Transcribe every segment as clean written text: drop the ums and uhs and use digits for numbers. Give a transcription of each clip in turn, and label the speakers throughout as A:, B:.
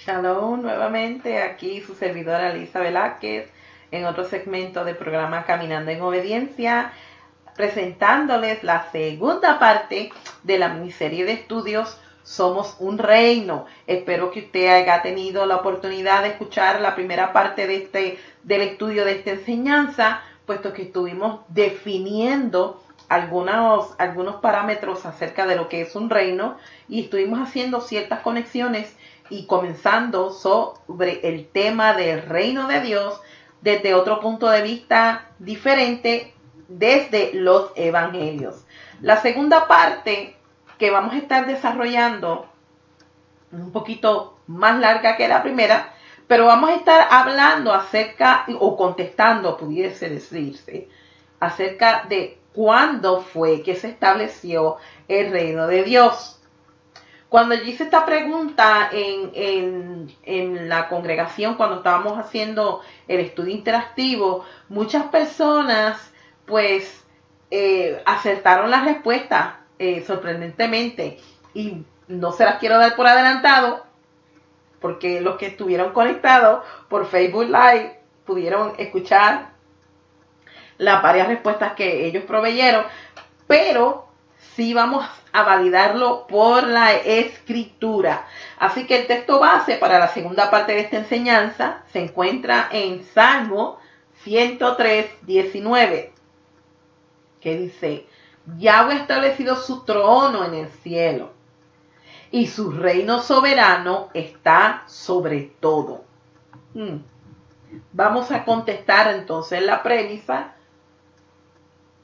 A: Shalom nuevamente, aquí su servidora Lisa Velázquez en otro segmento del programa Caminando en Obediencia, presentándoles la segunda parte de la miniserie de estudios Somos un Reino. Espero que usted haya tenido la oportunidad de escuchar la primera parte del estudio de esta enseñanza, puesto que estuvimos definiendo algunos parámetros acerca de lo que es un reino y estuvimos haciendo ciertas conexiones y comenzando sobre el tema del reino de Dios desde otro punto de vista diferente, desde los evangelios. La segunda parte que vamos a estar desarrollando, un poquito más larga que la primera, pero vamos a estar hablando acerca, o contestando, pudiese decirse, acerca de cuándo fue que se estableció el reino de Dios. Cuando yo hice esta pregunta en la congregación, cuando estábamos haciendo el estudio interactivo, muchas personas pues acertaron la respuesta sorprendentemente, y no se las quiero dar por adelantado porque los que estuvieron conectados por Facebook Live pudieron escuchar las varias respuestas que ellos proveyeron, pero sí vamos a validarlo por la escritura. Así que el texto base para la segunda parte de esta enseñanza se encuentra en Salmo 103:19, que dice: Yahweh ha establecido su trono en el cielo, y su reino soberano está sobre todo. Vamos a contestar entonces la premisa.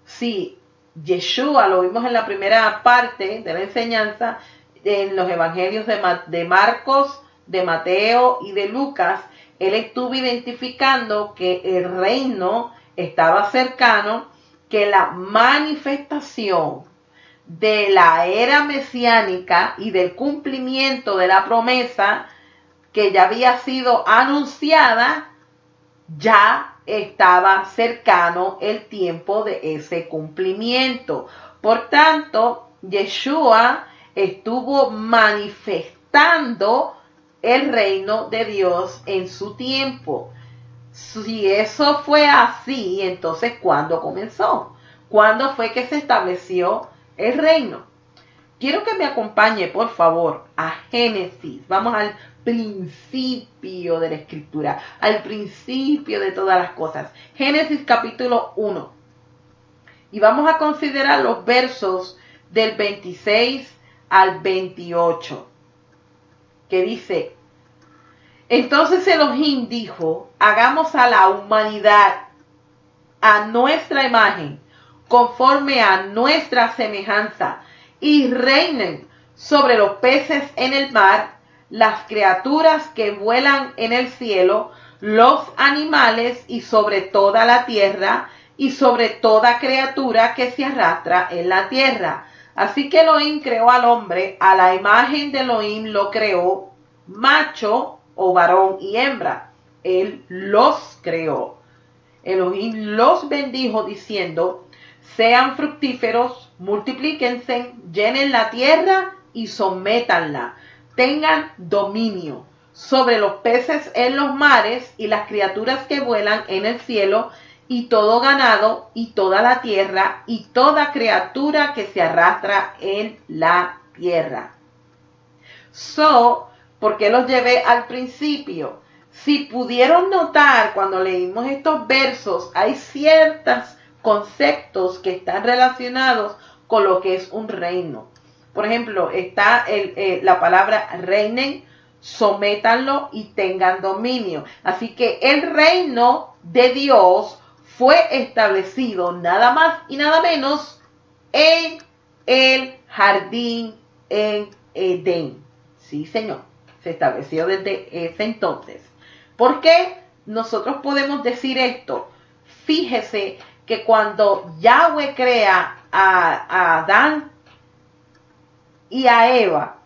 A: Sí, Yeshua, lo vimos en la primera parte de la enseñanza, en los evangelios de Marcos, de Mateo y de Lucas, él estuvo identificando que el reino estaba cercano, que la manifestación de la era mesiánica y del cumplimiento de la promesa que ya había sido anunciada, ya estaba cercano el tiempo de ese cumplimiento. Por tanto, Yeshua estuvo manifestando el reino de Dios en su tiempo. Si eso fue así, entonces ¿cuándo comenzó? ¿Cuándo fue que se estableció el reino? Quiero que me acompañe, por favor, a Génesis. Vamos al principio de la escritura, al principio de todas las cosas. Génesis capítulo 1. Y vamos a considerar los versos del 26 al 28, que dice: Entonces Elohim dijo: hagamos a la humanidad a nuestra imagen, conforme a nuestra semejanza, y reinen sobre los peces en el mar, las criaturas que vuelan en el cielo, los animales, y sobre toda la tierra, y sobre toda criatura que se arrastra en la tierra. Así que Elohim creó al hombre, a la imagen de Elohim lo creó, macho o varón y hembra. Él los creó. Elohim los bendijo diciendo: sean fructíferos, multiplíquense, llenen la tierra y sométanla, tengan dominio sobre los peces en los mares y las criaturas que vuelan en el cielo, y todo ganado y toda la tierra y toda criatura que se arrastra en la tierra. ¿Por qué los llevé al principio? Si pudieron notar cuando leímos estos versos, hay ciertos conceptos que están relacionados con lo que es un reino. Por ejemplo, está la palabra reinen, sométanlo y tengan dominio. Así que el reino de Dios fue establecido nada más y nada menos en el jardín en Edén. Sí, Señor, se estableció desde ese entonces. ¿Por qué nosotros podemos decir esto? Fíjese que cuando Yahweh crea a Adán y a Eva,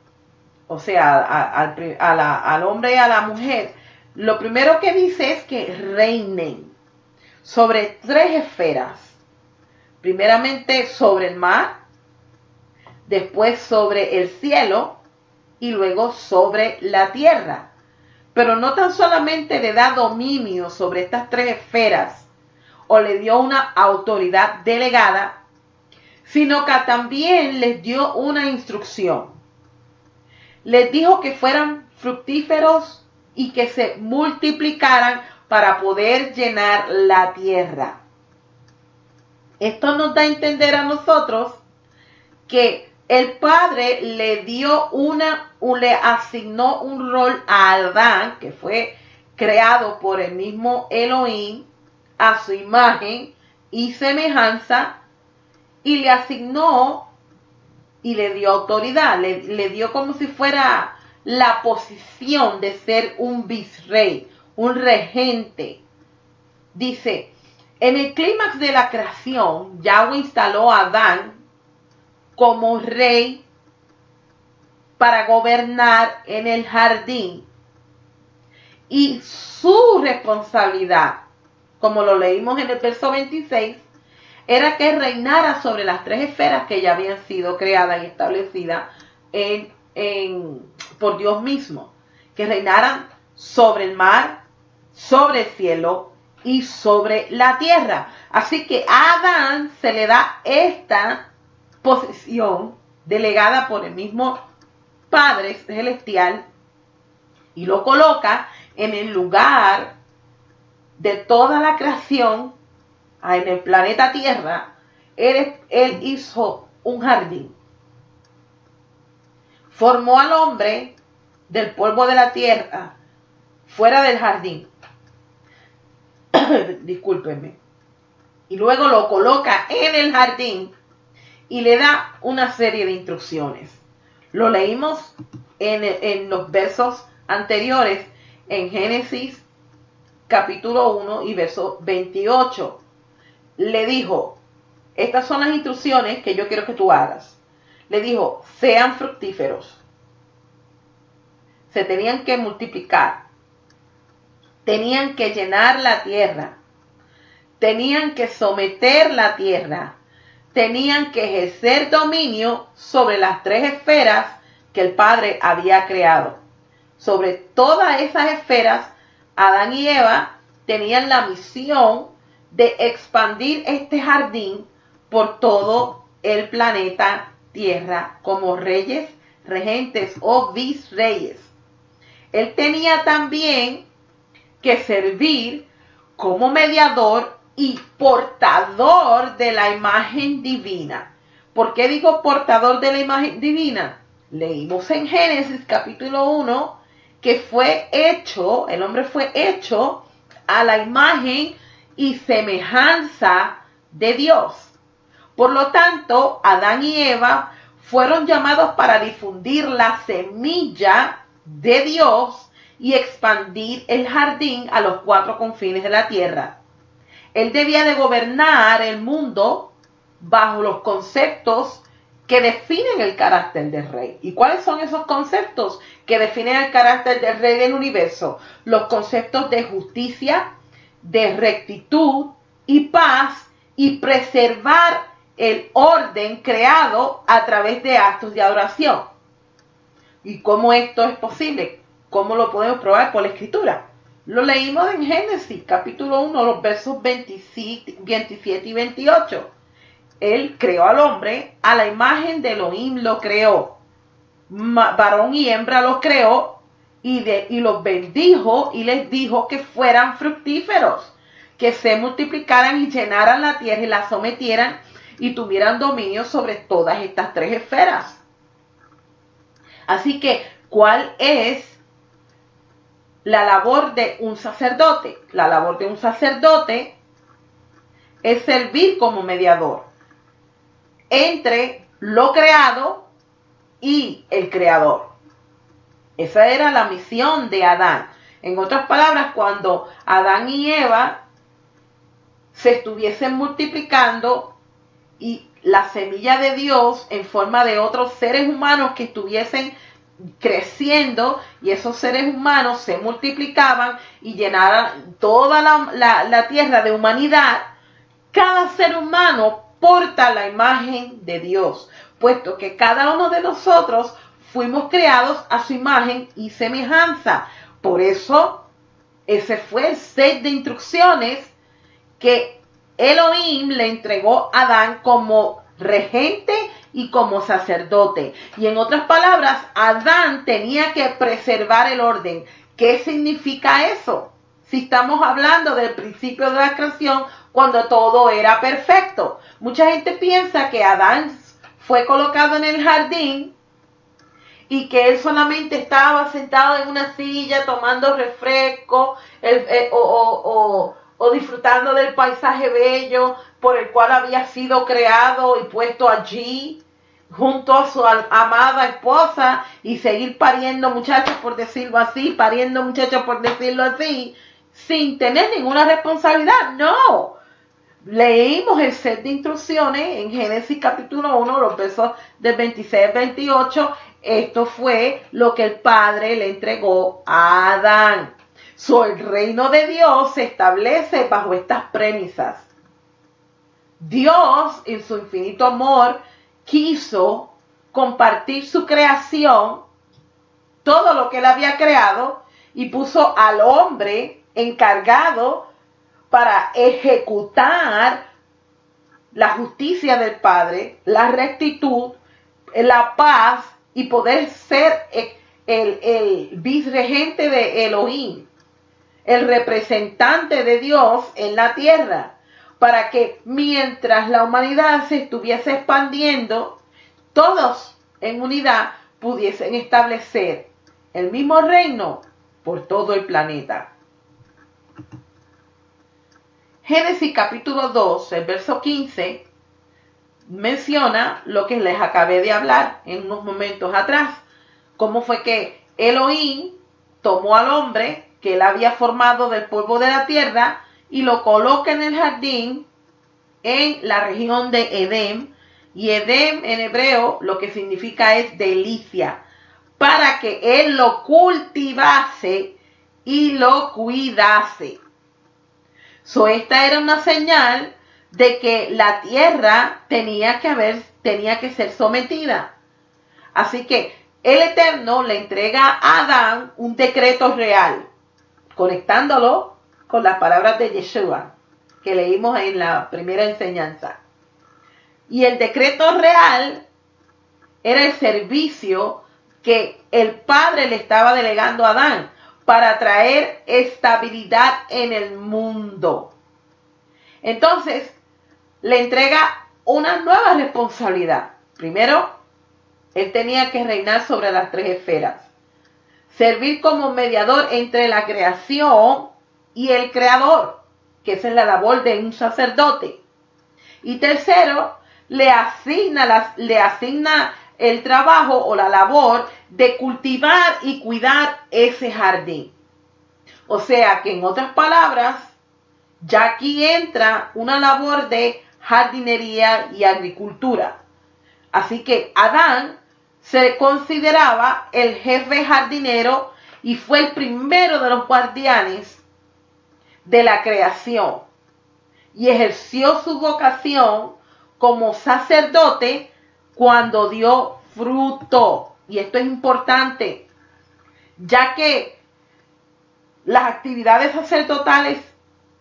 A: o sea, al hombre y a la mujer, lo primero que dice es que reinen sobre 3 esferas. Primeramente sobre el mar, después sobre el cielo y luego sobre la tierra. Pero no tan solamente le da dominio sobre estas tres esferas o le dio una autoridad delegada, sino que también les dio una instrucción. Les dijo que fueran fructíferos y que se multiplicaran para poder llenar la tierra. Esto nos da a entender a nosotros que el Padre le asignó un rol a Adán, que fue creado por el mismo Elohim, a su imagen y semejanza, y le asignó y le dio autoridad, le dio como si fuera la posición de ser un virrey, un regente. Dice, en el clímax de la creación, Yahweh instaló a Adán como rey para gobernar en el jardín. Y su responsabilidad, como lo leímos en el verso 26, era que reinara sobre las tres esferas que ya habían sido creadas y establecidas por Dios mismo, que reinaran sobre el mar, sobre el cielo y sobre la tierra. Así que a Adán se le da esta posición delegada por el mismo Padre Celestial y lo coloca en el lugar de toda la creación, en el planeta Tierra. Él hizo un jardín. Formó al hombre del polvo de la tierra, fuera del jardín. Discúlpenme. Y luego lo coloca en el jardín y le da una serie de instrucciones. Lo leímos en los versos anteriores, en Génesis capítulo 1 y verso 28. Le dijo, estas son las instrucciones que yo quiero que tú hagas. Le dijo, sean fructíferos. Se tenían que multiplicar. Tenían que llenar la tierra. Tenían que someter la tierra. Tenían que ejercer dominio sobre las tres esferas que el Padre había creado. Sobre todas esas esferas, Adán y Eva tenían la misión de expandir este jardín por todo el planeta Tierra como reyes, regentes o virreyes. Él tenía también que servir como mediador y portador de la imagen divina. ¿Por qué digo portador de la imagen divina? Leímos en Génesis capítulo 1 que el hombre fue hecho a la imagen y semejanza de Dios. Por lo tanto, Adán y Eva fueron llamados para difundir la semilla de Dios y expandir el jardín a los cuatro confines de la tierra. Él debía de gobernar el mundo bajo los conceptos que definen el carácter del rey. ¿Y cuáles son esos conceptos que definen el carácter del rey del universo? Los conceptos de justicia, de rectitud y paz, y preservar el orden creado a través de actos de adoración. ¿Y cómo esto es posible? ¿Cómo lo podemos probar? Por la Escritura. Lo leímos en Génesis capítulo 1, los versos 27 y 28. Él creó al hombre, a la imagen de Elohim lo creó. Varón y hembra los creó y los bendijo y les dijo que fueran fructíferos, que se multiplicaran y llenaran la tierra y la sometieran y tuvieran dominio sobre todas estas tres esferas. Así que, ¿cuál es la labor de un sacerdote? La labor de un sacerdote es servir como mediador entre lo creado y el creador. Esa era la misión de Adán. En otras palabras, cuando Adán y Eva se estuviesen multiplicando y la semilla de Dios en forma de otros seres humanos que estuviesen creciendo, y esos seres humanos se multiplicaban y llenaran toda la tierra de humanidad, cada ser humano porta la imagen de Dios, puesto que cada uno de nosotros fuimos creados a su imagen y semejanza. Por eso, ese fue el set de instrucciones que Elohim le entregó a Adán como regente y como sacerdote. Y en otras palabras, Adán tenía que preservar el orden. ¿Qué significa eso? Si estamos hablando del principio de la creación, cuando todo era perfecto. Mucha gente piensa que Adán fue colocado en el jardín y que él solamente estaba sentado en una silla tomando refresco o disfrutando del paisaje bello por el cual había sido creado y puesto allí junto a su amada esposa y seguir pariendo muchachos, por decirlo así, pariendo muchachos, por decirlo así, sin tener ninguna responsabilidad. No. Leímos el set de instrucciones en Génesis capítulo 1, los versos del 26 al 28. Esto fue lo que el Padre le entregó a Adán. El reino de Dios se establece bajo estas premisas. Dios, en su infinito amor, quiso compartir su creación, todo lo que él había creado, y puso al hombre encargado para ejecutar la justicia del Padre, la rectitud, la paz y poder ser el viceregente de Elohim, el representante de Dios en la tierra, para que mientras la humanidad se estuviese expandiendo, todos en unidad pudiesen establecer el mismo reino por todo el planeta. Génesis capítulo 2, el verso 15, menciona lo que les acabé de hablar en unos momentos atrás. Cómo fue que Elohim tomó al hombre que él había formado del polvo de la tierra y lo coloca en el jardín en la región de Edén. Y Edén en hebreo lo que significa es delicia, para que él lo cultivase y lo cuidase. Esta era una señal de que la tierra tenía que ser sometida. Así que el Eterno le entrega a Adán un decreto real, conectándolo con las palabras de Yeshua que leímos en la primera enseñanza. Y el decreto real era el servicio que el Padre le estaba delegando a Adán para traer estabilidad en el mundo. Entonces, le entrega una nueva responsabilidad. Primero, él tenía que reinar sobre las 3 esferas. Servir como mediador entre la creación y el creador, que esa es la labor de un sacerdote. Y tercero, le asigna el trabajo o la labor de cultivar y cuidar ese jardín. O sea que en otras palabras, ya aquí entra una labor de jardinería y agricultura. Así que Adán se consideraba el jefe jardinero y fue el primero de los guardianes de la creación. Y ejerció su vocación como sacerdote cuando dio fruto. Y esto es importante, ya que las actividades sacerdotales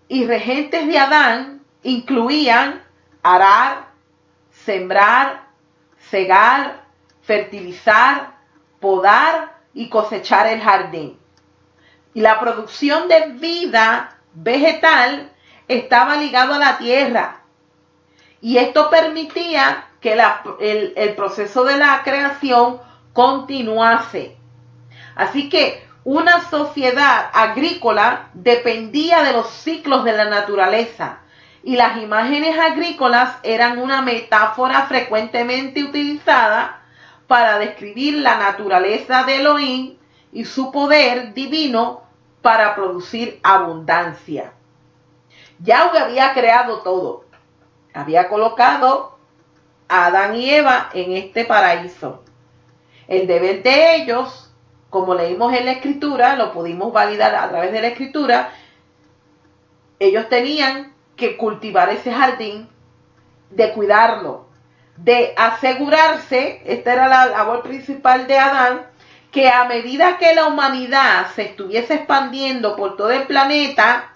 A: y regentes de Adán incluían arar, sembrar, cegar, fertilizar, podar y cosechar el jardín. Y la producción de vida vegetal estaba ligado a la tierra. Y esto permitía que el proceso de la creación continuase. Así que una sociedad agrícola dependía de los ciclos de la naturaleza. Y las imágenes agrícolas eran una metáfora frecuentemente utilizada para describir la naturaleza de Elohim y su poder divino para producir abundancia. Yahweh había creado todo. Había colocado a Adán y Eva en este paraíso. El deber de ellos, como leímos en la Escritura, lo pudimos validar a través de la Escritura, ellos tenían que cultivar ese jardín, de cuidarlo, de asegurarse, esta era la labor principal de Adán, que a medida que la humanidad se estuviese expandiendo por todo el planeta,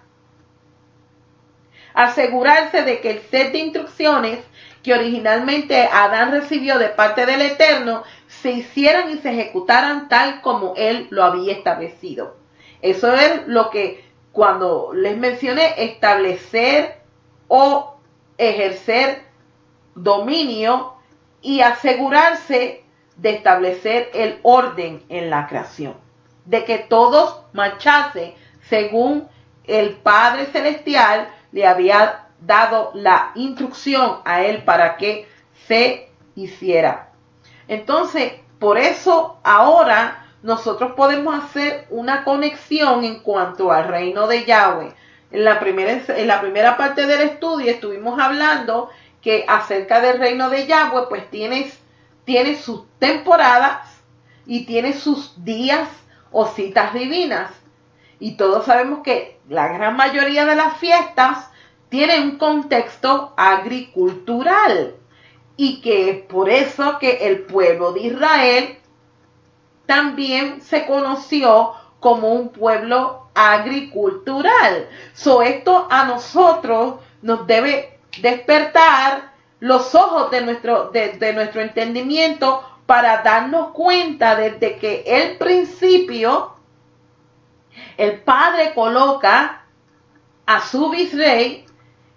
A: asegurarse de que el set de instrucciones que originalmente Adán recibió de parte del Eterno se hicieran y se ejecutaran tal como él lo había establecido. Eso es lo que cuando les mencioné establecer o ejercer dominio y asegurarse de establecer el orden en la creación, de que todos marchase según el Padre Celestial le había dado la instrucción a él para que se hiciera. Entonces, por eso ahora nosotros podemos hacer una conexión en cuanto al reino de Yahweh. En la primera parte del estudio estuvimos hablando que acerca del reino de Yahweh, pues tiene sus temporadas y tiene sus días o citas divinas. Y todos sabemos que la gran mayoría de las fiestas tienen un contexto agricultural. Y que es por eso que el pueblo de Israel también se conoció como un pueblo agricultural. Esto a nosotros nos debe despertar los ojos de nuestro entendimiento para darnos cuenta desde que el principio el Padre coloca a su virrey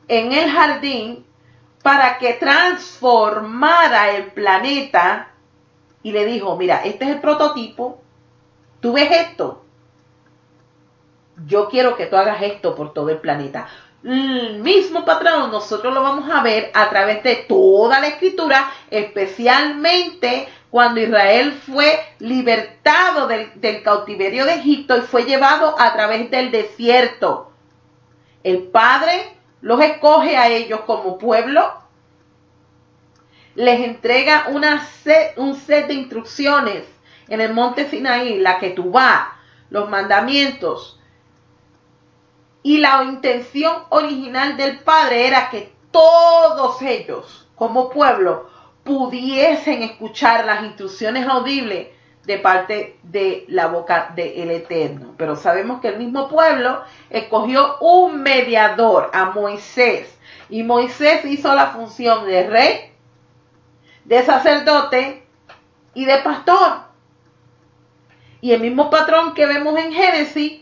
A: en el jardín para que transformara el planeta y le dijo, mira, este es el prototipo, tú ves esto, yo quiero que tú hagas esto por todo el planeta. El mismo patrón nosotros lo vamos a ver a través de toda la escritura, especialmente cuando Israel fue libertado del cautiverio de Egipto y fue llevado a través del desierto. El Padre los escoge a ellos como pueblo, les entrega un set de instrucciones en el monte Sinaí, la que tú vas, los mandamientos. Y la intención original del Padre era que todos ellos, como pueblo, pudiesen escuchar las instrucciones audibles de parte de la boca del Eterno. Pero sabemos que el mismo pueblo escogió un mediador, a Moisés. Y Moisés hizo la función de rey, de sacerdote y de pastor. Y el mismo patrón que vemos en Génesis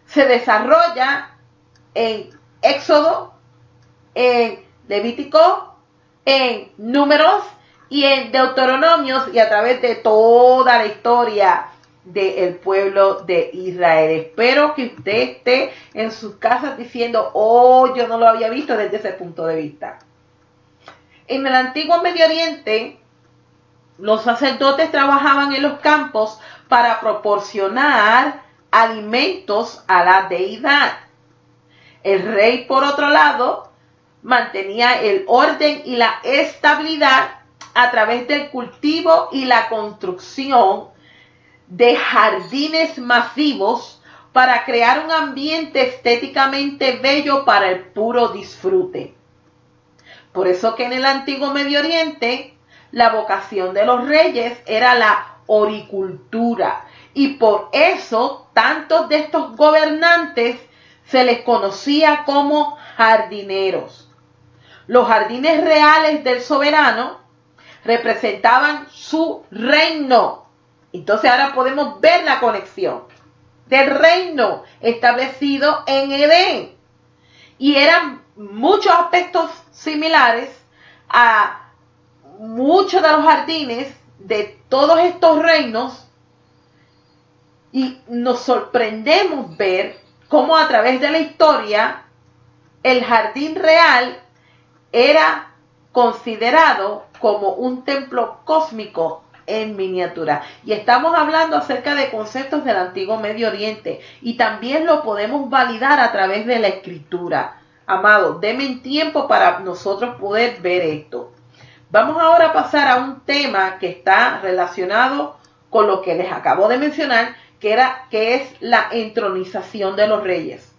A: se desarrolla en Éxodo, en Levítico, en Números y en Deuteronomios y a través de toda la historia del pueblo de Israel. Espero que usted esté en sus casas diciendo, oh, yo no lo había visto desde ese punto de vista. En el antiguo Medio Oriente, los sacerdotes trabajaban en los campos para proporcionar alimentos a la deidad. El rey, por otro lado, mantenía el orden y la estabilidad a través del cultivo y la construcción de jardines masivos para crear un ambiente estéticamente bello para el puro disfrute. Por eso que en el antiguo Medio Oriente la vocación de los reyes era la horticultura. Y por eso tantos de estos gobernantes se les conocía como jardineros. Los jardines reales del soberano representaban su reino. Entonces ahora podemos ver la conexión del reino establecido en Edén. Y eran muchos aspectos similares a muchos de los jardines de todos estos reinos. Y nos sorprendemos ver cómo a través de la historia el jardín real era considerado como un templo cósmico en miniatura. Y estamos hablando acerca de conceptos del antiguo Medio Oriente y también lo podemos validar a través de la escritura. Amados, denme tiempo para nosotros poder ver esto. Vamos ahora a pasar a un tema que está relacionado con lo que les acabo de mencionar, que es la entronización de los reyes.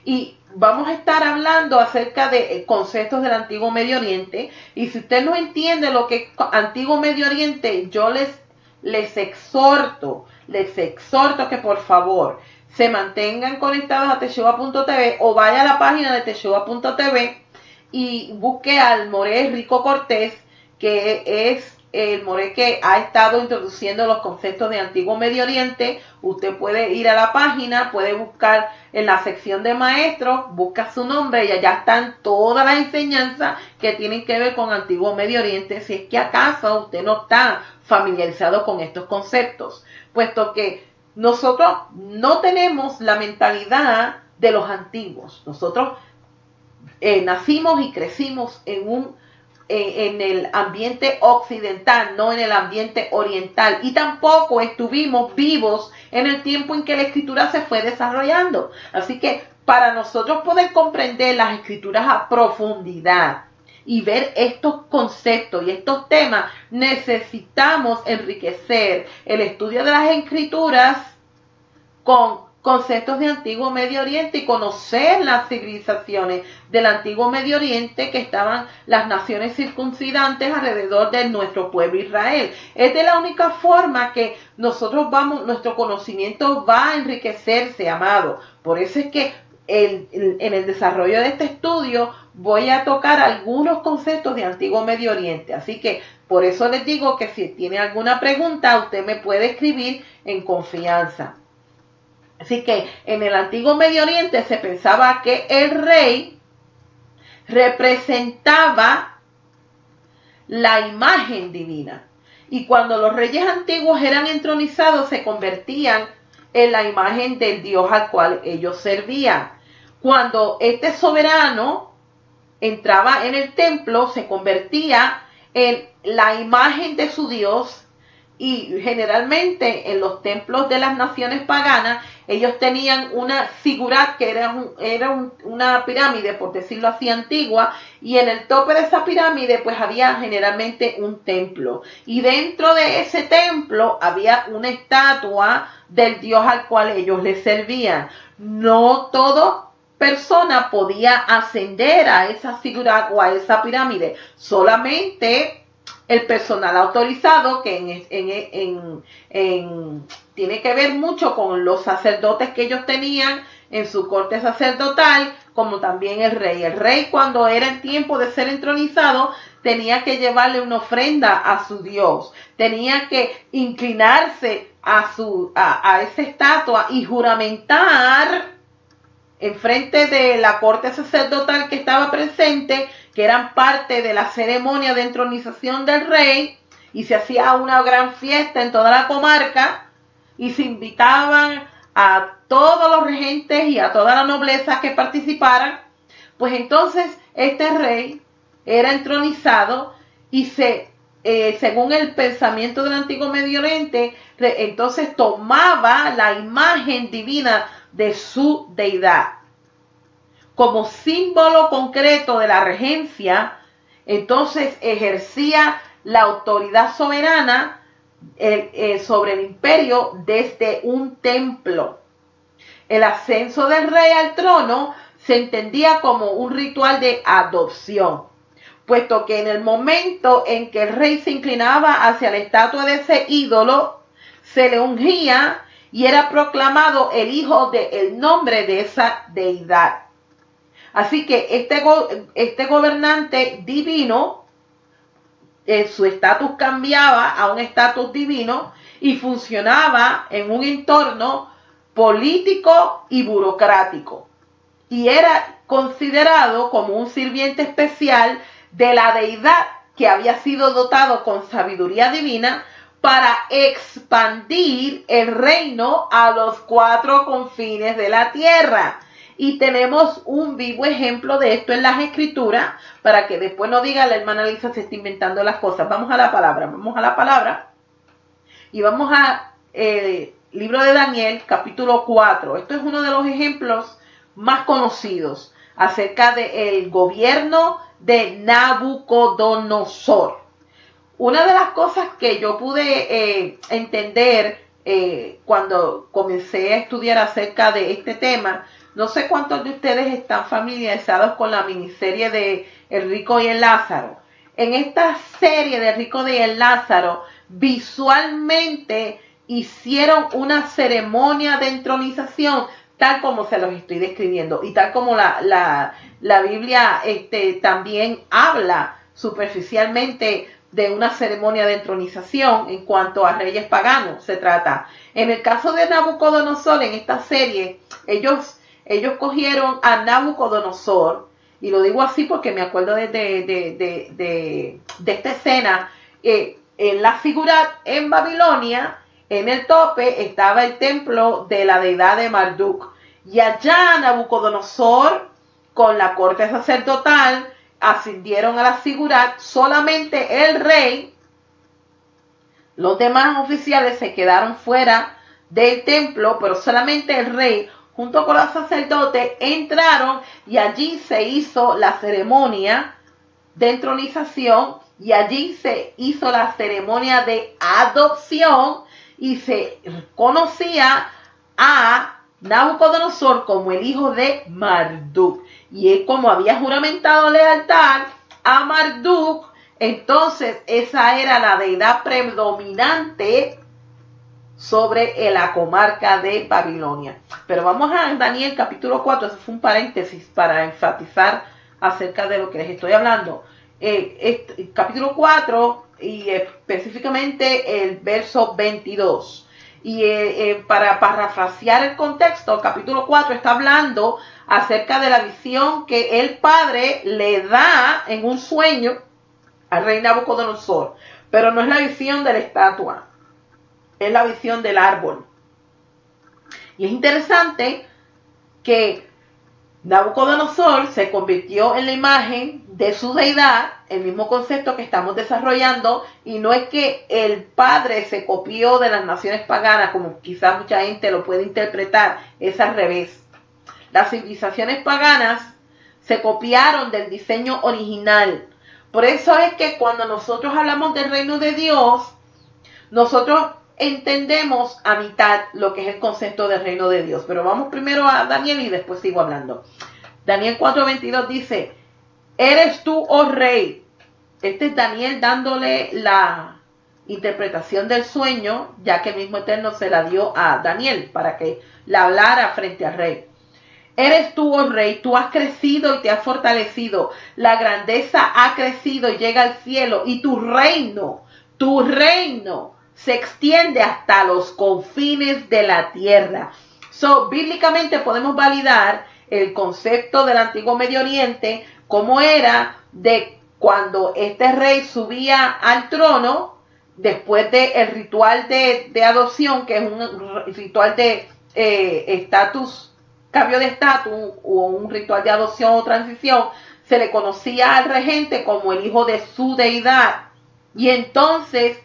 A: Y vamos a estar hablando acerca de conceptos del antiguo Medio Oriente. Y si usted no entiende lo que es antiguo Medio Oriente, yo les les exhorto que por favor se mantengan conectados a Teshuva.tv o vaya a la página de Teshuva.tv y busque al Moré Rico Cortés, que es el Moré que ha estado introduciendo los conceptos de Antiguo Medio Oriente. Usted puede ir a la página, puede buscar en la sección de maestros, busca su nombre y allá están todas las enseñanzas que tienen que ver con Antiguo Medio Oriente, si es que acaso usted no está familiarizado con estos conceptos, puesto que nosotros no tenemos la mentalidad de los antiguos. Nosotros nacimos y crecimos en el ambiente occidental, no en el ambiente oriental, y tampoco estuvimos vivos en el tiempo en que la escritura se fue desarrollando. Así que para nosotros poder comprender las escrituras a profundidad y ver estos conceptos y estos temas, necesitamos enriquecer el estudio de las escrituras con conceptos de Antiguo Medio Oriente y conocer las civilizaciones del Antiguo Medio Oriente que estaban las naciones circuncidantes alrededor de nuestro pueblo Israel. Es de la única forma que nuestro conocimiento va a enriquecerse, amado. Por eso es que en el desarrollo de este estudio voy a tocar algunos conceptos de Antiguo Medio Oriente. Así que por eso les digo que si tiene alguna pregunta, usted me puede escribir en confianza. Así que en el Antiguo Medio Oriente se pensaba que el rey representaba la imagen divina. Y cuando los reyes antiguos eran entronizados, se convertían en la imagen del Dios al cual ellos servían. Cuando este soberano entraba en el templo, se convertía en la imagen de su Dios. Y generalmente en los templos de las naciones paganas, ellos tenían una figura que era una pirámide, por decirlo así, antigua, y en el tope de esa pirámide pues había generalmente un templo. Y dentro de ese templo había una estatua del Dios al cual ellos les servían. No toda persona podía ascender a esa figura o a esa pirámide, solamente el personal autorizado, que tiene que ver mucho con los sacerdotes que ellos tenían en su corte sacerdotal, como también el rey. El rey, cuando era el tiempo de ser entronizado, tenía que llevarle una ofrenda a su Dios, tenía que inclinarse a esa estatua y juramentar enfrente de la corte sacerdotal que estaba presente, que eran parte de la ceremonia de entronización del rey, y se hacía una gran fiesta en toda la comarca, y se invitaban a todos los regentes y a toda la nobleza que participaran. Pues entonces este rey era entronizado y según el pensamiento del Antiguo Medio Oriente, entonces tomaba la imagen divina de su deidad como símbolo concreto de la regencia. Entonces ejercía la autoridad soberana sobre el imperio desde un templo. El ascenso del rey al trono se entendía como un ritual de adopción, puesto que en el momento en que el rey se inclinaba hacia la estatua de ese ídolo, se le ungía y era proclamado el hijo del nombre de esa deidad. Así que este gobernante divino, su estatus cambiaba a un estatus divino y funcionaba en un entorno político y burocrático. Y era considerado como un sirviente especial de la deidad que había sido dotado con sabiduría divina para expandir el reino a los 4 confines de la tierra. Y tenemos un vivo ejemplo de esto en las escrituras, para que después no diga la hermana Lisa se está inventando las cosas. Vamos a la palabra. Y vamos a libro de Daniel, capítulo 4. Esto es uno de los ejemplos más conocidos acerca del gobierno de Nabucodonosor. Una de las cosas que yo pude entender cuando comencé a estudiar acerca de este tema, no sé cuántos de ustedes están familiarizados con la miniserie de El Rico y el Lázaro. En esta serie de Rico y el Lázaro visualmente hicieron una ceremonia de entronización, tal como se los estoy describiendo y tal como la Biblia también habla superficialmente de una ceremonia de entronización en cuanto a reyes paganos se trata. En el caso de Nabucodonosor, en esta serie, ellos cogieron a Nabucodonosor, y lo digo así porque me acuerdo de esta escena, en la figura en Babilonia, en el tope estaba el templo de la deidad de Marduk, y allá Nabucodonosor, con la corte sacerdotal, ascendieron a la figurat. Solamente el rey, los demás oficiales se quedaron fuera del templo, pero solamente el rey junto con los sacerdotes entraron, y allí se hizo la ceremonia de entronización, y allí se hizo la ceremonia de adopción, y se conocía a Nabucodonosor como el hijo de Marduk. Y él, como había juramentado lealtad a Marduk, entonces esa era la deidad predominante sobre la comarca de Babilonia. Pero vamos a Daniel capítulo 4, eso fue un paréntesis para enfatizar acerca de lo que les estoy hablando. Capítulo 4 y específicamente el verso 22. Y para parafrasear el contexto, el capítulo 4 está hablando acerca de la visión que el padre le da en un sueño al rey Nabucodonosor. Pero no es la visión de la estatua, es la visión del árbol. Y es interesante que Nabucodonosor se convirtió en la imagen de su deidad, el mismo concepto que estamos desarrollando, y no es que el padre se copió de las naciones paganas, como quizás mucha gente lo puede interpretar, es al revés. Las civilizaciones paganas se copiaron del diseño original. Por eso es que cuando nosotros hablamos del reino de Dios, nosotros entendemos a mitad lo que es el concepto del reino de Dios. Pero vamos primero a Daniel y después sigo hablando. Daniel 4:22 dice: ¿eres tú, oh rey? Este es Daniel dándole la interpretación del sueño, ya que el mismo Eterno se la dio a Daniel para que la hablara frente al rey. ¿Eres tú, oh rey? Tú has crecido y te has fortalecido. La grandeza ha crecido y llega al cielo, y tu reino se extiende hasta los confines de la tierra. Bíblicamente podemos validar el concepto del antiguo Medio Oriente, como era de cuando este rey subía al trono, después del ritual de adopción, que es un ritual de cambio de estatus, o un ritual de adopción o transición, se le conocía al regente como el hijo de su deidad. Y entonces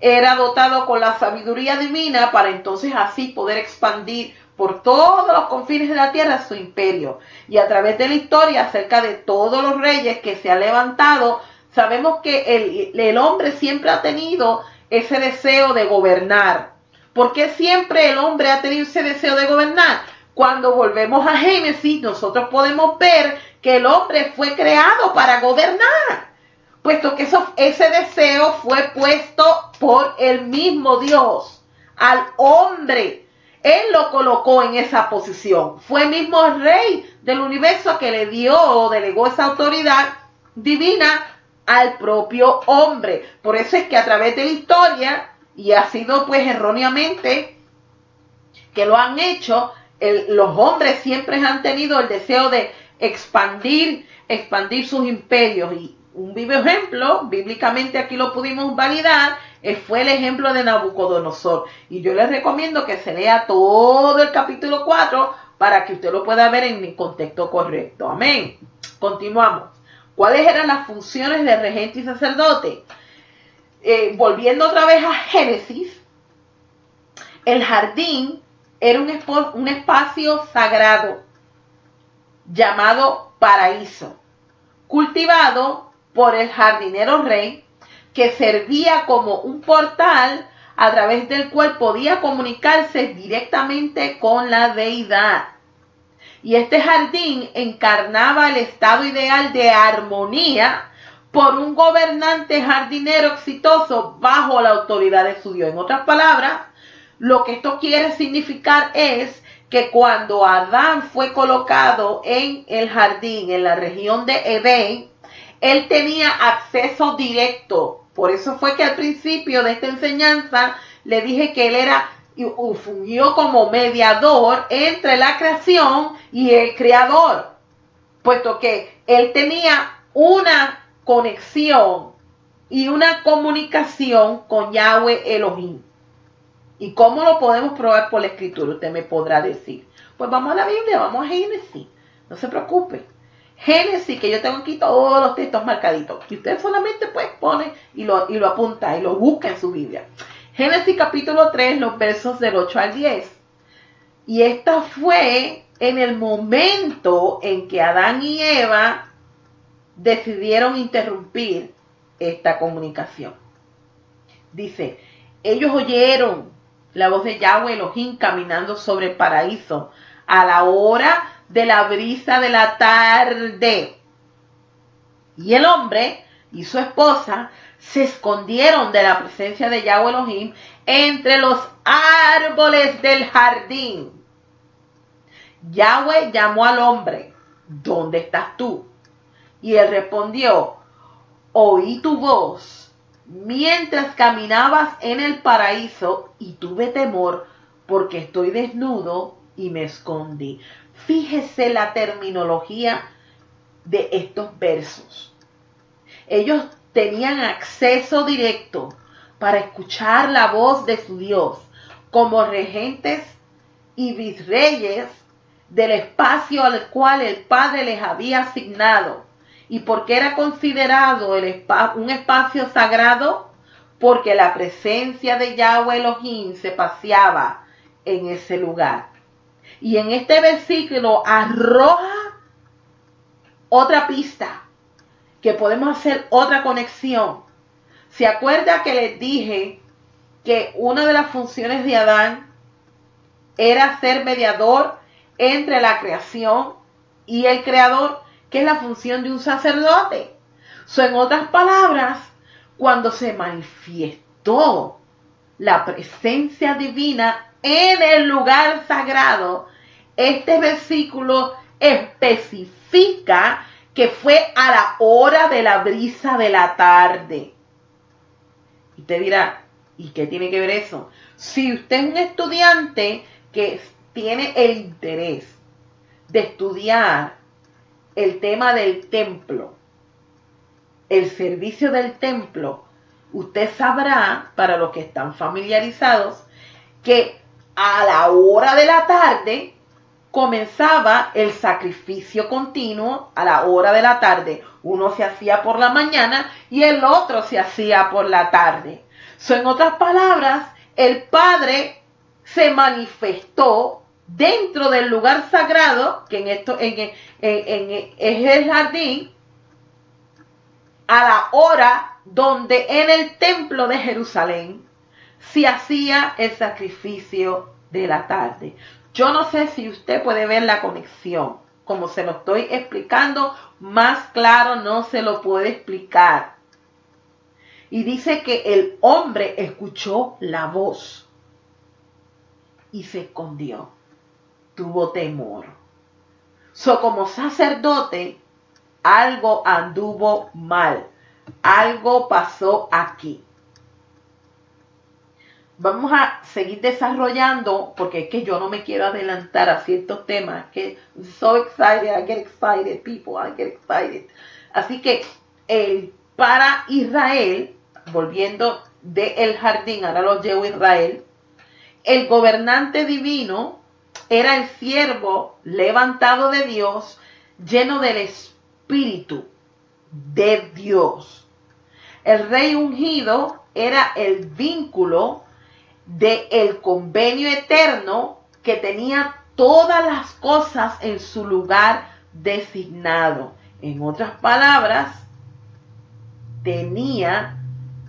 A: era dotado con la sabiduría divina para entonces así poder expandir por todos los confines de la tierra su imperio. Y a través de la historia, acerca de todos los reyes que se han levantado, sabemos que el hombre siempre ha tenido ese deseo de gobernar. ¿Por qué siempre el hombre ha tenido ese deseo de gobernar? Cuando volvemos a Génesis, nosotros podemos ver que el hombre fue creado para gobernar, puesto que ese deseo fue puesto por el mismo Dios al hombre. Él lo colocó en esa posición. Fue el mismo rey del universo que le dio o delegó esa autoridad divina al propio hombre. Por eso es que a través de la historia, y ha sido pues erróneamente que lo han hecho, los hombres siempre han tenido el deseo de expandir sus imperios. Y un vivo ejemplo, bíblicamente aquí lo pudimos validar, fue el ejemplo de Nabucodonosor. Y yo les recomiendo que se lea todo el capítulo 4 para que usted lo pueda ver en el contexto correcto. Amén. Continuamos. ¿Cuáles eran las funciones de regente y sacerdote? Volviendo otra vez a Génesis, el jardín era un espacio sagrado llamado paraíso, cultivado por el jardinero rey, que servía como un portal a través del cual podía comunicarse directamente con la deidad. Y este jardín encarnaba el estado ideal de armonía por un gobernante jardinero exitoso bajo la autoridad de su Dios. En otras palabras, lo que esto quiere significar es que cuando Adán fue colocado en el jardín, en la región de Edén, él tenía acceso directo. Por eso fue que al principio de esta enseñanza le dije que él era y fungió como mediador entre la creación y el creador, puesto que él tenía una conexión y una comunicación con Yahweh Elohim. ¿Y cómo lo podemos probar por la escritura? Usted me podrá decir. Pues vamos a la Biblia, vamos a Génesis. No se preocupe. Génesis, que yo tengo aquí todos los textos marcaditos. Y usted solamente pues pone y lo apunta y lo busca en su Biblia. Génesis capítulo 3, los versos del 8 al 10. Y esta fue en el momento en que Adán y Eva decidieron interrumpir esta comunicación. Dice, ellos oyeron la voz de Yahweh Elohim caminando sobre el paraíso a la hora de la brisa de la tarde. Y el hombre y su esposa se escondieron de la presencia de Yahweh Elohim entre los árboles del jardín. Yahweh llamó al hombre, ¿dónde estás tú? Y él respondió, oí tu voz mientras caminabas en el paraíso y tuve temor porque estoy desnudo y me escondí. Fíjese la terminología de estos versos. Ellos tenían acceso directo para escuchar la voz de su Dios como regentes y virreyes del espacio al cual el Padre les había asignado. ¿Y por qué era considerado un espacio sagrado? Porque la presencia de Yahweh Elohim se paseaba en ese lugar. Y en este versículo arroja otra pista, que podemos hacer otra conexión. ¿Se acuerda que les dije que una de las funciones de Adán era ser mediador entre la creación y el creador, que es la función de un sacerdote? En otras palabras, cuando se manifestó la presencia divina en el lugar sagrado, este versículo especifica que fue a la hora de la brisa de la tarde. Y usted dirá, ¿y qué tiene que ver eso? Si usted es un estudiante que tiene el interés de estudiar el tema del templo, el servicio del templo, usted sabrá, para los que están familiarizados, que a la hora de la tarde comenzaba el sacrificio continuo a la hora de la tarde. Uno se hacía por la mañana y el otro se hacía por la tarde. En otras palabras, el Padre se manifestó dentro del lugar sagrado, que es el jardín, a la hora donde en el templo de Jerusalén se hacía el sacrificio de la tarde. Yo no sé si usted puede ver la conexión. Como se lo estoy explicando, más claro no se lo puede explicar. Y dice que el hombre escuchó la voz y se escondió. Tuvo temor. Como sacerdote, algo anduvo mal. Algo pasó aquí. Vamos a seguir desarrollando, porque es que yo no me quiero adelantar a ciertos temas. Que so excited, I get excited, people, I get excited. Así que para Israel, volviendo del jardín, ahora lo llevo a Israel, el gobernante divino era el siervo levantado de Dios, lleno del Espíritu de Dios. El rey ungido era el vínculo del convenio eterno que tenía todas las cosas en su lugar designado. En otras palabras, tenía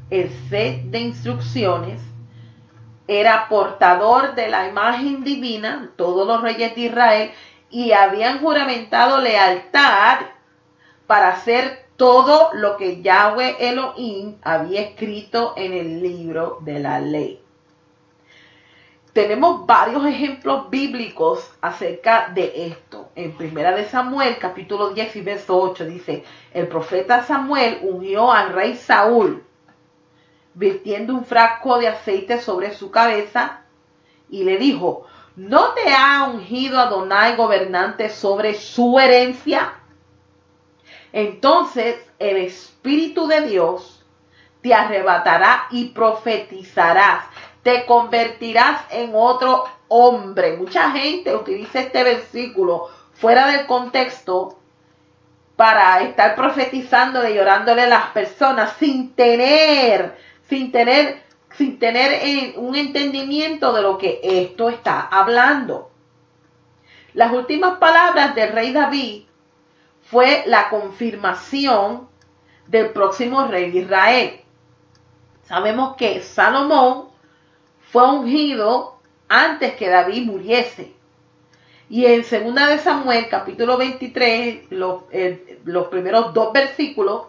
A: el set de instrucciones, era portador de la imagen divina, todos los reyes de Israel, y habían juramentado lealtad para hacer todo lo que Yahweh Elohim había escrito en el libro de la ley. Tenemos varios ejemplos bíblicos acerca de esto. En 1 Samuel, capítulo 10 y verso 8, dice: el profeta Samuel ungió al rey Saúl, virtiendo un frasco de aceite sobre su cabeza, y le dijo: ¿no te ha ungido Adonai gobernante sobre su herencia? Entonces el Espíritu de Dios te arrebatará y profetizarás. Te convertirás en otro hombre. Mucha gente utiliza este versículo fuera del contexto para estar profetizando y llorándole a las personas sin tener un entendimiento de lo que esto está hablando. Las últimas palabras del rey David fue la confirmación del próximo rey de Israel. Sabemos que Salomón fue ungido antes que David muriese. Y en 2 de Samuel, capítulo 23, los primeros 2 versículos,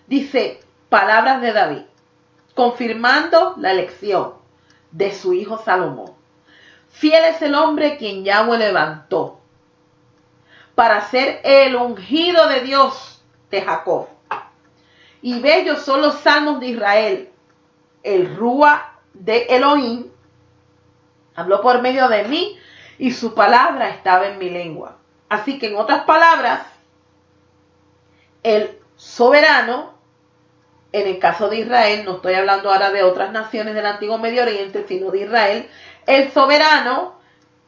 A: dice palabras de David, confirmando la elección de su hijo Salomón. Fiel es el hombre quien Yahweh levantó para ser el ungido de Dios de Jacob. Y bellos son los salmos de Israel. El Rúa de Elohim habló por medio de mí y su palabra estaba en mi lengua. Así que en otras palabras, el soberano, en el caso de Israel, no estoy hablando ahora de otras naciones del antiguo Medio Oriente, sino de Israel, el soberano,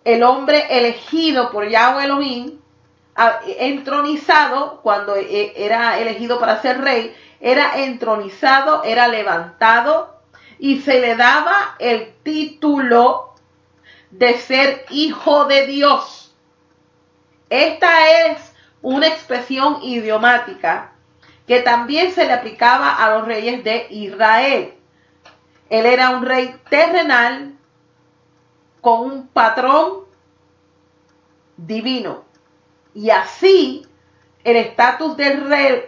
A: el hombre elegido por Yahweh Elohim, entronizado, cuando era elegido para ser rey, era entronizado, era levantado y se le daba el título de ser hijo de Dios. Esta es una expresión idiomática que también se le aplicaba a los reyes de Israel. Él era un rey terrenal con un patrón divino. Y así el estatus del rey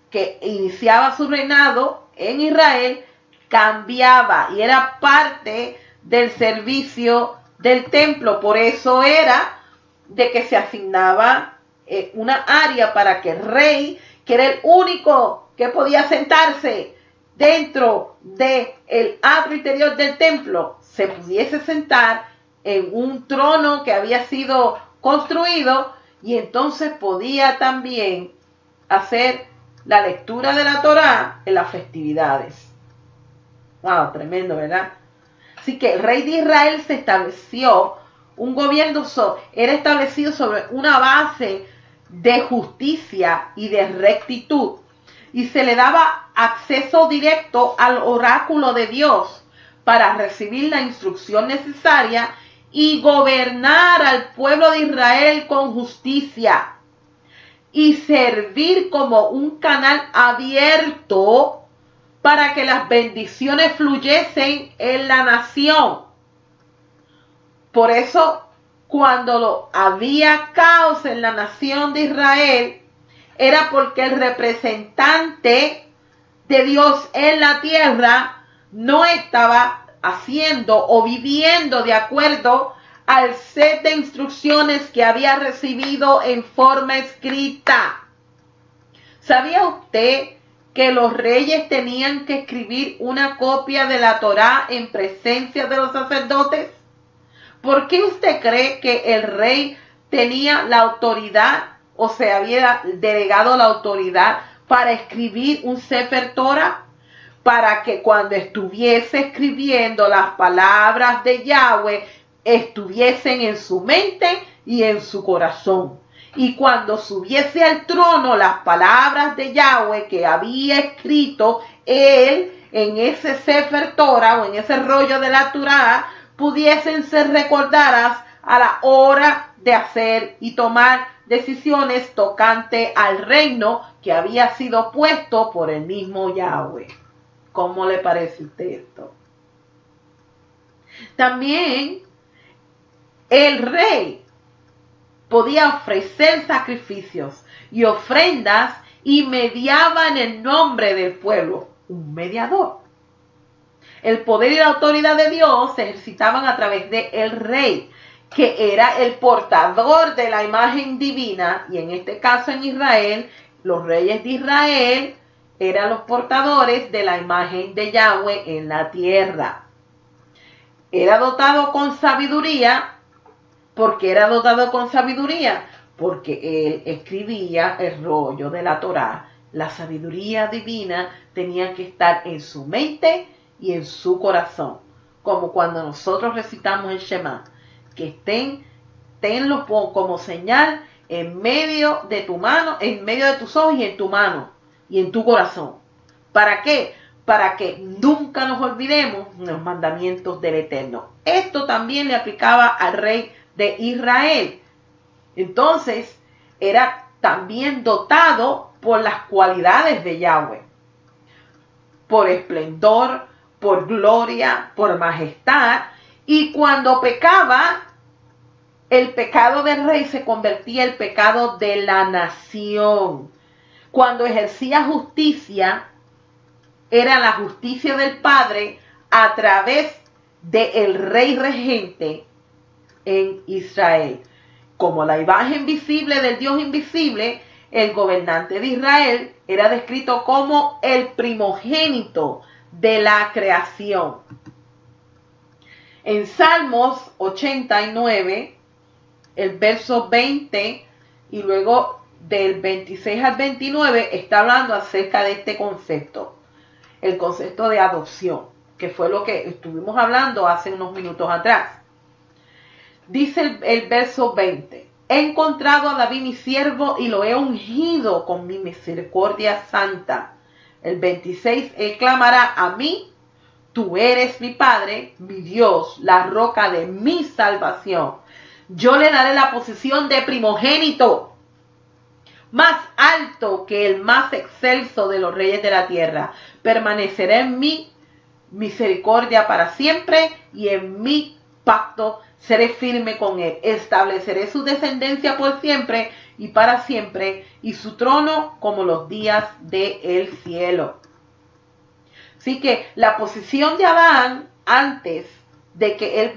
A: que iniciaba su reinado en Israel cambiaba y era parte del servicio del templo. Por eso era de que se asignaba una área para que el rey, que era el único que podía sentarse dentro del atrio interior del templo, se pudiese sentar en un trono que había sido construido, y entonces podía también hacer la lectura de la Torá en las festividades. Wow, tremendo, ¿verdad? Así que el rey de Israel se estableció, un gobierno era establecido sobre una base de justicia y de rectitud, y se le daba acceso directo al oráculo de Dios para recibir la instrucción necesaria y gobernar al pueblo de Israel con justicia y servir como un canal abierto para que las bendiciones fluyesen en la nación. Por eso, cuando había caos en la nación de Israel, era porque el representante de Dios en la tierra no estaba haciendo o viviendo de acuerdo al set de instrucciones que había recibido en forma escrita. ¿Sabía usted que los reyes tenían que escribir una copia de la Torá en presencia de los sacerdotes? ¿Por qué usted cree que el rey tenía la autoridad o se había delegado la autoridad para escribir un Sefer Torah? Para que cuando estuviese escribiendo las palabras de Yahweh, estuviesen en su mente y en su corazón. Y cuando subiese al trono las palabras de Yahweh que había escrito él en ese Sefer Torah o en ese rollo de la Torá, pudiesen ser recordadas a la hora de hacer y tomar decisiones tocante al reino que había sido puesto por el mismo Yahweh. ¿Cómo le parece a usted esto? También el rey podía ofrecer sacrificios y ofrendas y mediaba en el nombre del pueblo, un mediador. El poder y la autoridad de Dios se ejercitaban a través de el rey, que era el portador de la imagen divina, y en este caso en Israel, los reyes de Israel eran los portadores de la imagen de Yahweh en la tierra. Era dotado con sabiduría. ¿Por qué era dotado con sabiduría? Porque él escribía el rollo de la Torá. La sabiduría divina tenía que estar en su mente y en su corazón. Como cuando nosotros recitamos el Shema, que tenlo como señal en medio de tu mano, en medio de tus ojos y en tu mano y en tu corazón. ¿Para qué? Para que nunca nos olvidemos los mandamientos del Eterno. Esto también le aplicaba al rey de Israel. Entonces, era también dotado por las cualidades de Yahweh, por esplendor, por gloria, por majestad, y cuando pecaba, el pecado del rey se convertía en el pecado de la nación. Cuando ejercía justicia, era la justicia del Padre a través del rey regente en Israel. Como la imagen visible del Dios invisible, el gobernante de Israel era descrito como el primogénito de la creación. En Salmos 89, el verso 20 y luego del 26 al 29 está hablando acerca de este concepto, el concepto de adopción, que fue lo que estuvimos hablando hace unos minutos atrás. Dice el verso 20, he encontrado a David mi siervo y lo he ungido con mi misericordia santa. El 26, él clamará a mí, tú eres mi Padre, mi Dios, la roca de mi salvación. Yo le daré la posición de primogénito, más alto que el más excelso de los reyes de la tierra. Permanecerá en mi misericordia para siempre y en mi pacto seré firme con él. Estableceré su descendencia por siempre y para siempre, y su trono como los días del cielo. Así que la posición de Adán antes de que él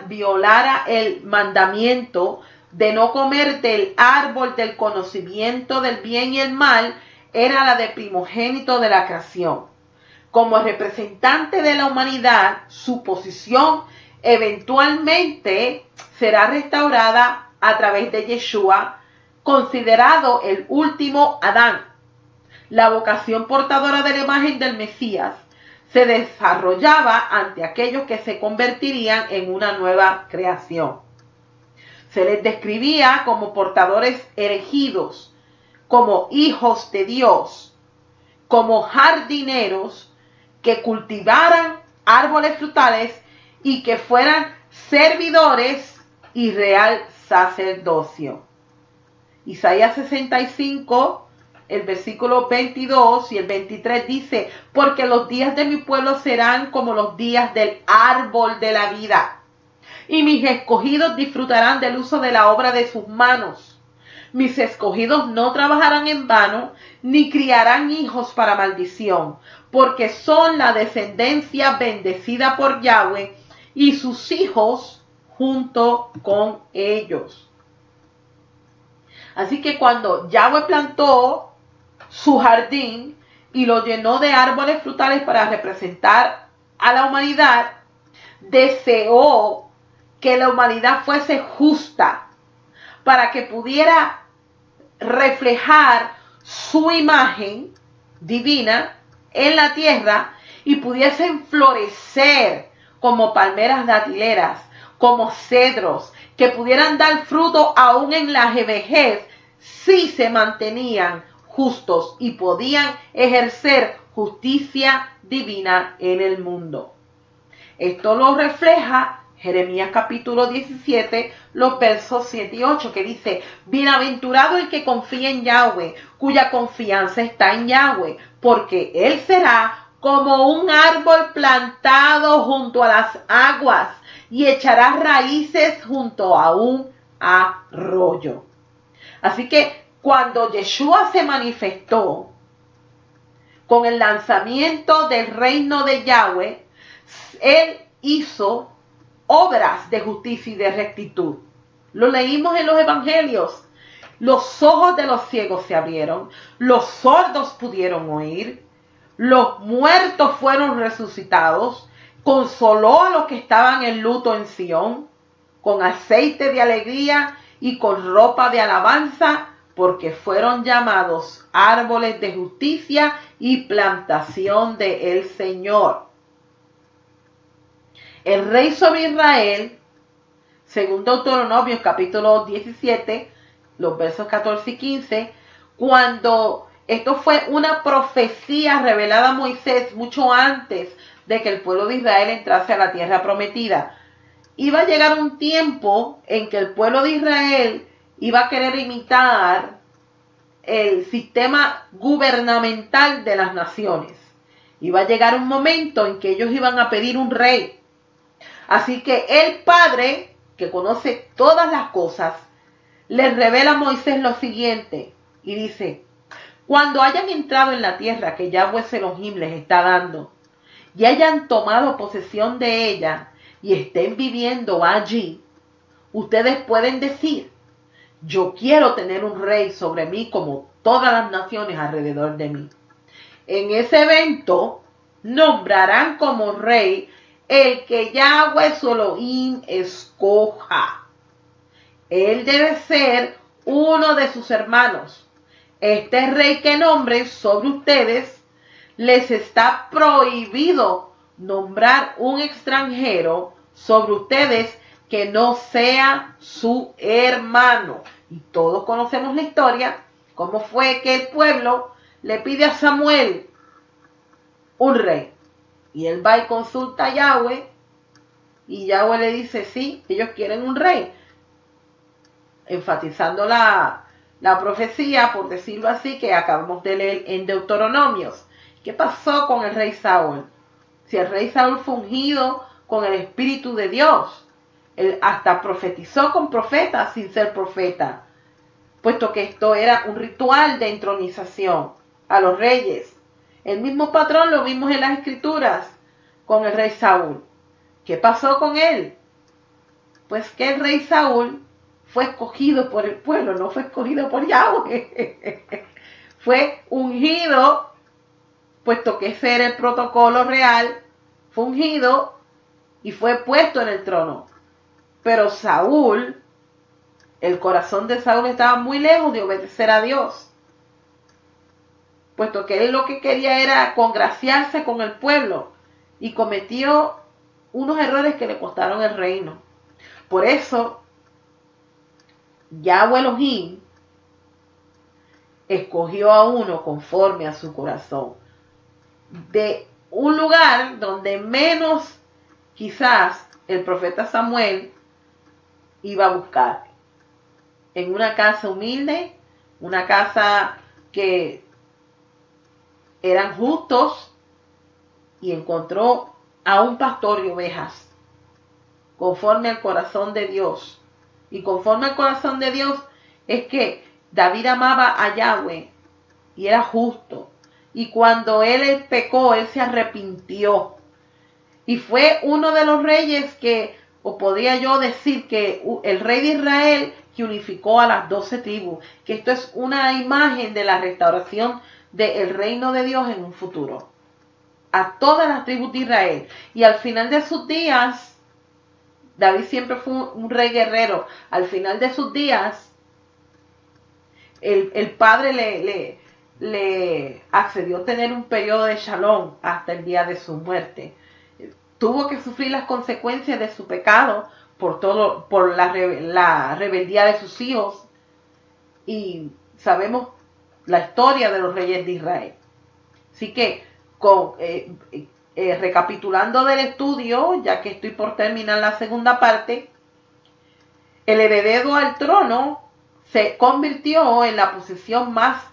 A: violara el mandamiento de no comer del árbol del conocimiento del bien y el mal, era la de primogénito de la creación. Como representante de la humanidad, su posición eventualmente será restaurada a través de Yeshua, considerado el último Adán. La vocación portadora de la imagen del Mesías se desarrollaba ante aquellos que se convertirían en una nueva creación. Se les describía como portadores elegidos, como hijos de Dios, como jardineros que cultivaran árboles frutales y que fueran servidores y real sacerdocio. Isaías 65, el versículo 22 y el 23 dice, porque los días de mi pueblo serán como los días del árbol de la vida, y mis escogidos disfrutarán del uso de la obra de sus manos. Mis escogidos no trabajarán en vano, ni criarán hijos para maldición, porque son la descendencia bendecida por Yahweh, y sus hijos junto con ellos. Así que cuando Yahweh plantó su jardín y lo llenó de árboles frutales para representar a la humanidad, deseó que la humanidad fuese justa para que pudiera reflejar su imagen divina en la tierra y pudiesen florecer como palmeras datileras, como cedros, que pudieran dar fruto aún en la vejez si se mantenían justos y podían ejercer justicia divina en el mundo. Esto lo refleja Jeremías capítulo 17, los versos 7 y 8, que dice, bienaventurado el que confía en Yahweh, cuya confianza está en Yahweh, porque él será como un árbol plantado junto a las aguas y echará raíces junto a un arroyo. Así que Cuando Yeshua se manifestó con el lanzamiento del reino de Yahweh, Él hizo obras de justicia y de rectitud. Lo leímos en los evangelios. Los ojos de los ciegos se abrieron, los sordos pudieron oír, los muertos fueron resucitados, consoló a los que estaban en luto en Sión, con aceite de alegría y con ropa de alabanza, porque fueron llamados árboles de justicia y plantación del Señor. El rey sobre Israel, según Deuteronomio capítulo 17, los versos 14 y 15, cuando esto fue una profecía revelada a Moisés mucho antes de que el pueblo de Israel entrase a la tierra prometida. Iba a llegar un tiempo en que el pueblo de Israel iba a querer imitar el sistema gubernamental de las naciones. Iba a llegar un momento en que ellos iban a pedir un rey. Así que el Padre, que conoce todas las cosas, les revela a Moisés lo siguiente y dice: cuando hayan entrado en la tierra que Yahweh Elohim les está dando y hayan tomado posesión de ella y estén viviendo allí, ustedes pueden decir: yo quiero tener un rey sobre mí como todas las naciones alrededor de mí. En ese evento nombrarán como rey el que Yahweh Elohim escoja. Él debe ser uno de sus hermanos. Este rey que nombren sobre ustedes, les está prohibido nombrar un extranjero sobre ustedes que no sea su hermano. Y todos conocemos la historia, cómo fue que el pueblo le pide a Samuel un rey. Y él va y consulta a Yahweh, y Yahweh le dice: sí, ellos quieren un rey. Enfatizando la profecía, por decirlo así, que acabamos de leer en Deuteronomios. ¿Qué pasó con el rey Saúl? Si el rey Saúl fue ungido con el Espíritu de Dios, él hasta profetizó con profetas sin ser profeta, puesto que esto era un ritual de entronización a los reyes. El mismo patrón lo vimos en las Escrituras con el rey Saúl. ¿Qué pasó con él? Pues que el rey Saúl fue escogido por el pueblo, no fue escogido por Yahweh. Fue ungido, puesto que ese era el protocolo real, fue ungido y fue puesto en el trono. Pero Saúl, el corazón de Saúl estaba muy lejos de obedecer a Dios, puesto que él lo que quería era congraciarse con el pueblo y cometió unos errores que le costaron el reino. Por eso Yahweh Elohim escogió a uno conforme a su corazón, de un lugar donde menos quizás el profeta Samuel iba a buscar, en una casa humilde, una casa que eran justos, y encontró a un pastor de ovejas conforme al corazón de Dios. Y conforme al corazón de Dios es que David amaba a Yahweh y era justo. Y cuando él pecó, él se arrepintió. Y fue uno de los reyes que, o podría yo decir que el rey de Israel que unificó a las 12 tribus. Que esto es una imagen de la restauración del reino de Dios en un futuro. A todas las tribus de Israel. Y al final de sus días, David siempre fue un rey guerrero. Al final de sus días, el padre le accedió a tener un periodo de shalom hasta el día de su muerte. Tuvo que sufrir las consecuencias de su pecado por la rebeldía de sus hijos. Y sabemos la historia de los reyes de Israel. Así que, recapitulando del estudio, ya que estoy por terminar la segunda parte, el heredero al trono se convirtió en la posesión más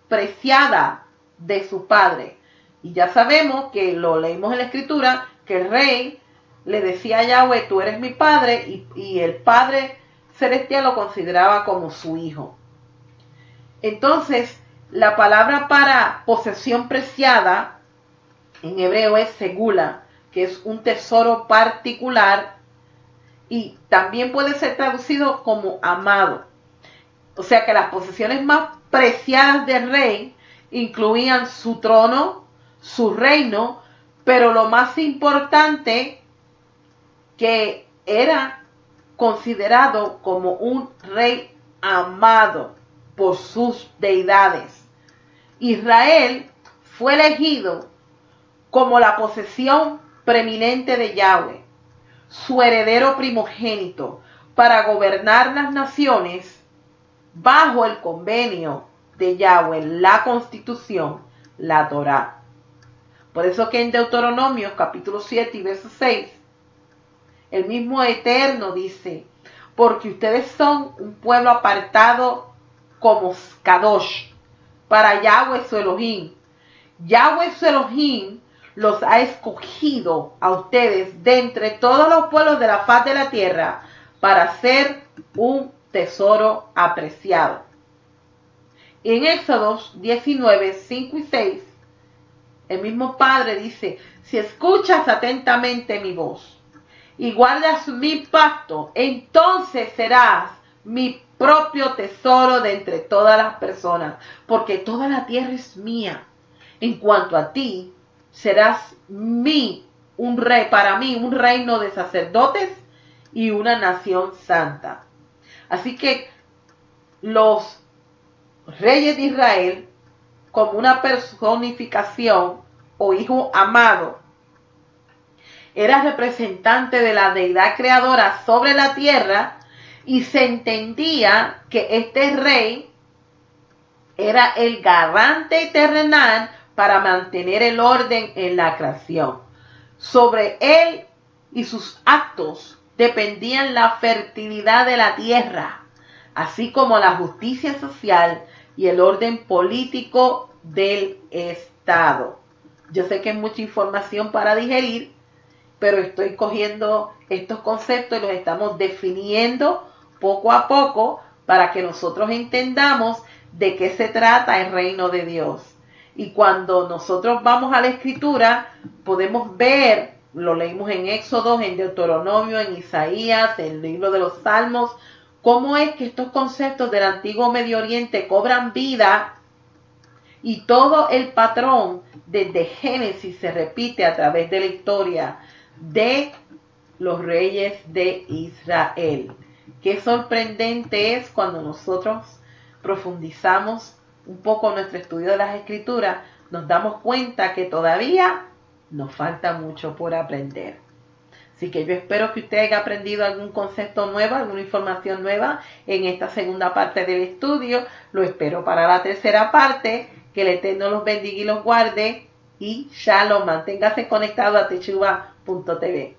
A: preciada de su padre. Y ya sabemos que lo leímos en la escritura, que el rey le decía a Yahweh: tú eres mi padre, y el Padre Celestial lo consideraba como su hijo. Entonces, la palabra para posesión preciada en hebreo es segula, que es un tesoro particular, y también puede ser traducido como amado. O sea que las posesiones más preciadas del rey incluían su trono, su reino, pero lo más importante, que era considerado como un rey amado por sus deidades. Israel fue elegido como la posesión preeminente de Yahweh, su heredero primogénito, para gobernar las naciones bajo el convenio de Yahweh, la Constitución, la Torá. Por eso que en Deuteronomio capítulo 7 y verso 6, el mismo Eterno dice: porque ustedes son un pueblo apartado como Kadosh, para Yahweh su Elohim. Yahweh su Elohim los ha escogido a ustedes de entre todos los pueblos de la faz de la tierra para ser un tesoro apreciado. En Éxodos 19, 5 y 6, el mismo Padre dice: si escuchas atentamente mi voz y guardas mi pacto, entonces serás mi propio tesoro de entre todas las personas, porque toda la tierra es mía. En cuanto a ti, serás un rey, para mí, un reino de sacerdotes y una nación santa. Así que los reyes de Israel, como una personificación o hijo amado, era representante de la deidad creadora sobre la tierra, y se entendía que este rey era el garante terrenal para mantener el orden en la creación. Sobre él y sus actos dependían la fertilidad de la tierra, así como la justicia social y el orden político del Estado. Yo sé que es mucha información para digerir, pero estoy cogiendo estos conceptos y los estamos definiendo poco a poco para que nosotros entendamos de qué se trata el reino de Dios. Y cuando nosotros vamos a la Escritura, podemos ver, lo leímos en Éxodo, en Deuteronomio, en Isaías, en el libro de los Salmos, cómo es que estos conceptos del antiguo Medio Oriente cobran vida, y todo el patrón desde Génesis se repite a través de la historia de los reyes de Israel. Qué sorprendente es cuando nosotros profundizamos un poco nuestro estudio de las Escrituras, nos damos cuenta que todavía nos falta mucho por aprender. Así que yo espero que usted haya aprendido algún concepto nuevo, alguna información nueva en esta segunda parte del estudio. Lo espero para la tercera parte. Que el Eterno los bendiga y los guarde. Y Shalom, manténgase conectado a Teshuva.tv.